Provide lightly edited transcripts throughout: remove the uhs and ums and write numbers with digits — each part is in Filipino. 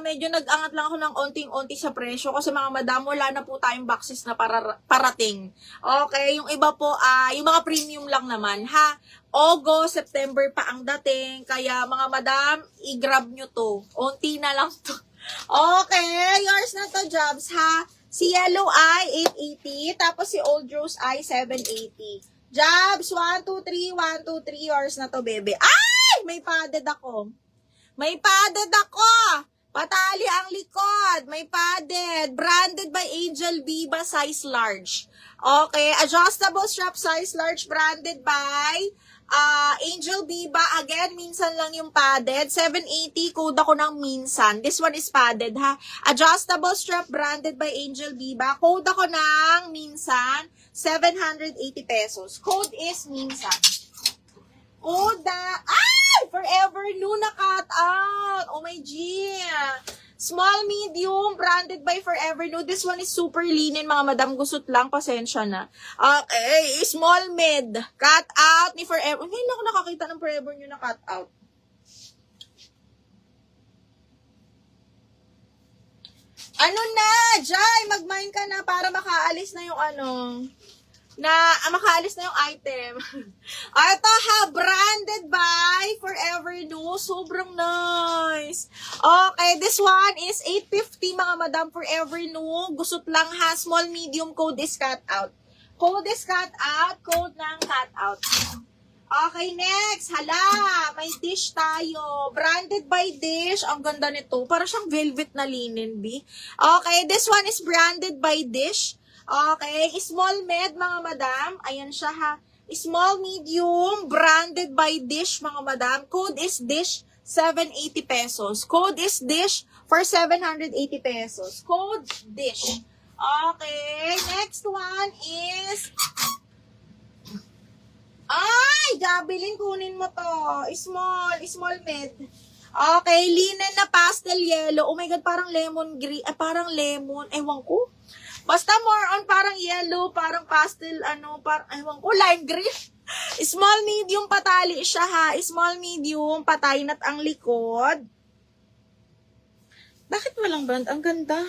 medyo nag-angat lang ako ng onting-onti sa presyo kasi mga madam, wala na po tayong boxes na parating. Okay, yung iba po, yung mga premium lang naman, ha? August, September pa ang dating, kaya mga madam, i-grab nyo to. Onti na lang to. Okay, yours na to, Jobs, ha? Si Yellow Eye, 880, tapos si Old Rose Eye, 780. Jobs, 1, 2, 3, 1, 2, 3, yours na to, bebe. Ay! May padded ako. May padded ako! Patali ang likod. May padded. Branded by Angel Viva, size large. Okay. Adjustable strap, size large. Branded by Angel Viva. Again, minsan lang yung padded. 780. Code ako ng minsan. This one is padded, ha? Adjustable strap, branded by Angel Viva. Code ako ng minsan. 780 pesos. Code is minsan. Code Forever New na cut out. Oh my G. Small, medium, branded by Forever New. This one is super linen, mga madam. Gusot lang, pasensya na. Okay, small, mid. Cut out ni Forever. Ngayon ako nakakita ng Forever New na cut out. Ano na, Jai? Mag-mine ka na para makaalis na yung makaalis na yung item. Ito ha, branded by Forever New. Sobrang nice. Okay, this one is 850 mga madam, Forever New. Gusot lang ha, small, medium, code is cut out. Code is cut out, code ng cut out. Okay, next. Hala, may dish tayo. Branded by Dish. Ang ganda nito. Para siyang velvet na linen, B. Okay, this one is branded by Dish. Okay, small med, mga madam. Ayan siya ha. Small, medium, branded by Dish, mga madam. Code is Dish, 780 pesos. Code is Dish for 780 pesos. Code Dish. Okay, next one is... Ay, Jabilin, kunin mo to. Small med. Okay, linen na pastel yellow. Oh my God, parang lemon green. Parang lemon. Ewan ko. Basta more on parang yellow, parang pastel, ewan ko, lime green. Small, medium, patali siya ha. Small, medium, patay-nat ang likod. Bakit walang brand? Ang ganda.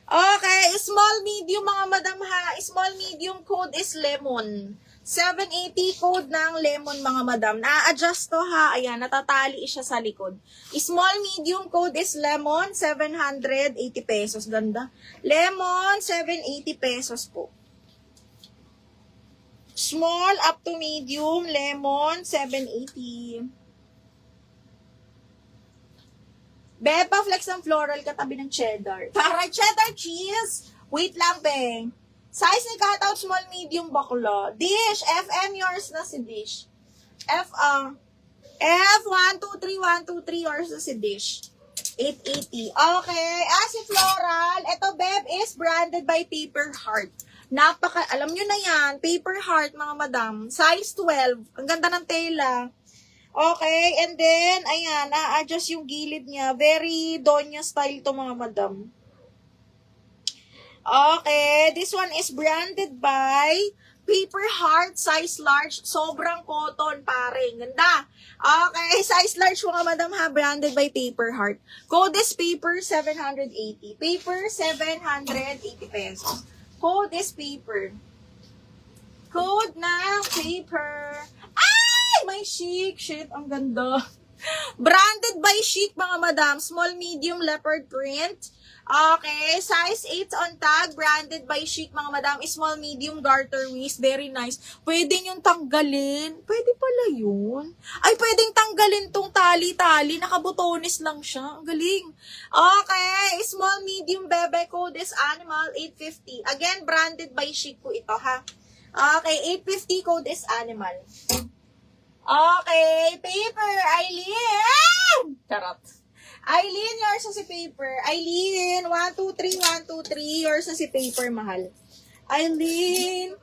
Okay, small, medium, mga madam ha. Small, medium, code is lemon. 780 code ng lemon, mga madam. Na-adjust to ha. Ayan, natatali siya sa likod. Small, medium, code is lemon. 780 pesos. Ganda. Lemon, 780 pesos po. Small up to medium, lemon, 780. Beba Flex ng floral katabi ng cheddar. Para cheddar cheese. Wait lang, beng. Size ni cutout, small, medium, bakla. Dish, FM, yours na si Dish. F, 1, 2, 3, 1, 2, 3, yours na si Dish. 880. Okay, si floral, ito, Beb, is branded by Paper Heart. Alam nyo na yan, Paper Heart, mga madam. Size 12. Ang ganda ng tela. Okay, and then, ayan, na-adjust yung gilid niya. Very Donya style to, mga madam. Okay, this one is branded by Paper Heart, size large. Sobrang cotton, pare. Ganda. Okay, size large mga madam ha, branded by Paper Heart. Code is Paper 780. Paper 780 pesos. Code is Paper. Code ng Paper. Ay! May Chic. Shit, ang ganda. Branded by Chic mga madam. Small, medium, leopard print. Okay, size 8 on tag, branded by Chic, mga madam. Small, medium, garter waist, very nice. Pwede nyo tanggalin. Pwede pala yun. Ay, pwedeng tanggalin tong tali-tali. Nakabutones lang siya. Ang galing. Okay, small, medium, bebe, code is animal, 850. Again, branded by Chic po ito, ha. Okay, 850, code is animal. Okay, Paper, Eileen! Charot. Eileen, yours na si Paper. Eileen, 1, 2, 3, 1, 2, 3. Yours na si Paper, mahal. Eileen.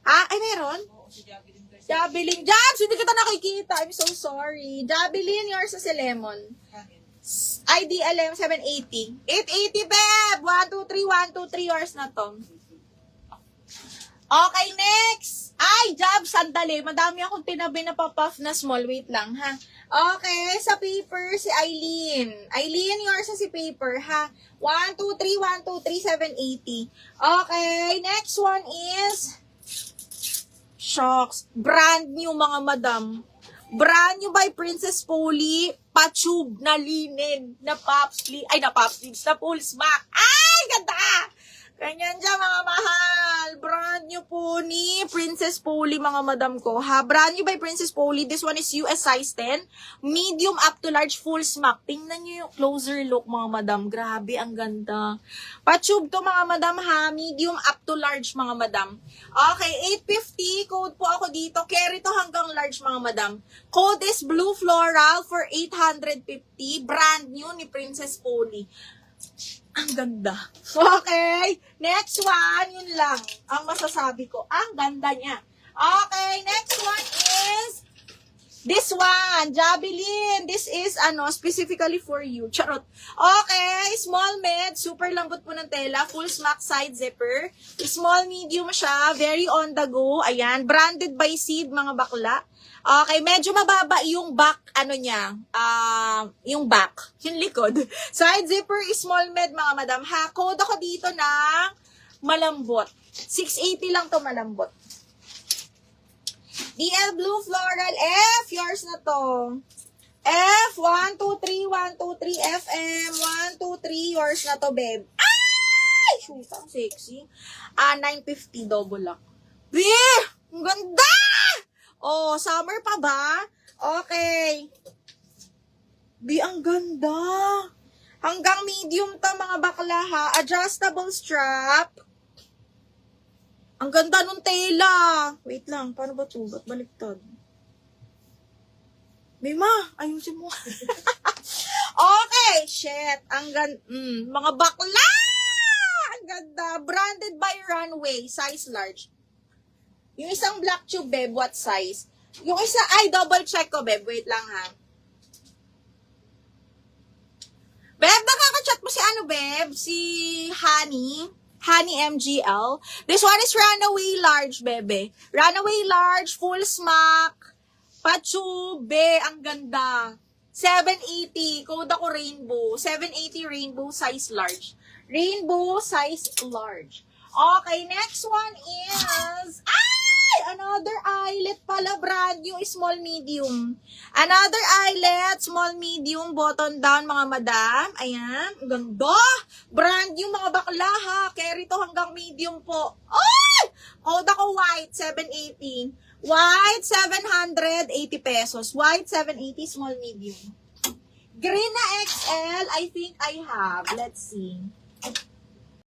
Ay, meron? Jabilin. Jabs, hindi kita nakikita. I'm so sorry. Jabilin, yours na si Lemon. ID LM 780. 880, Beb. 1, 2, 3, 1, 2, 3. Yours na to. Okay, next. Ay, Jabs, sandali. Madami akong tinabi na pa-puff na small. Wait lang, ha. Okay, sa paper, si Eileen. Eileen, yours na si paper, ha? 1, 2, 3, 1, 2, 3, 780. Okay, next one is... Shucks. Brand new, mga madam. Brand new by Princess Polly. Patube na linen. Na pop sleeves. Ay, na pop sleeves. Na full smack. Ay, ganda! Ganyan dyan, mga mahal. Brand new po ni Princess Polly, mga madam ko. Ha? Brand new by Princess Polly. This one is US size 10. Medium up to large full smack. Tingnan nyo yung closer look, mga madam. Grabe, ang ganda. Patube to, mga madam, ha? Medium up to large, mga madam. Okay, 850. Code po ako dito. Carry to hanggang large, mga madam. Code is Blue Floral for 850. Brand new ni Princess Polly. Ang ganda. Okay. Next one, yun lang ang masasabi ko. Ang ganda niya. Okay, next one is this one, Jabelin. This is, specifically for you. Charot. Okay, small med, super lambot po ng tela, full smack side zipper. Small medium siya, very on the go. Ayan, branded by Seed, mga bakla. Okay, medyo mababa yung back, niya, yung back, yung likod. Side zipper is small med, mga madam, ha? Code ako dito ng malambot. 680 lang to malambot. DL Blue Floral F, yours na to. F, 1, 2, 3, 1, 2, 3, FM, 1, 2, 3, yours na to, babe. Ay! Shoot, ang sexy. 950 double lock. Beh! Ang ganda! Oh, summer pa ba? Okay. Ang ganda. Hanggang medium to, mga bakla, ha? Adjustable strap. Ang ganda nung tela. Wait lang, paano ba ito? Ba't baliktad? Mima, ayusin mo. Okay, shit. Ang ganda. Mga bakla! Ang ganda. Branded by Runway, size large. Yung isang black tube, beb, what size? Yung isa, double check ko, beb. Wait lang, ha. Beb, nakaka-chat mo si beb? Si Honey. Honey MGL. This one is Runaway Large, bebe. Runaway Large, full smack. Patube, ang ganda. 780. Code ako Rainbow. 780 Rainbow size large. Rainbow size large. Okay, next one is... Another eyelet pala, brand new, small medium. Another eyelet, small medium, button down, mga madam. Ayan, ang ganda. Brand new, mga bakla, ha. Carry to hanggang medium po. Ay! Code ako white, 780. White, 780 pesos. White, 780, small medium. Green na XL, I think I have. Let's see.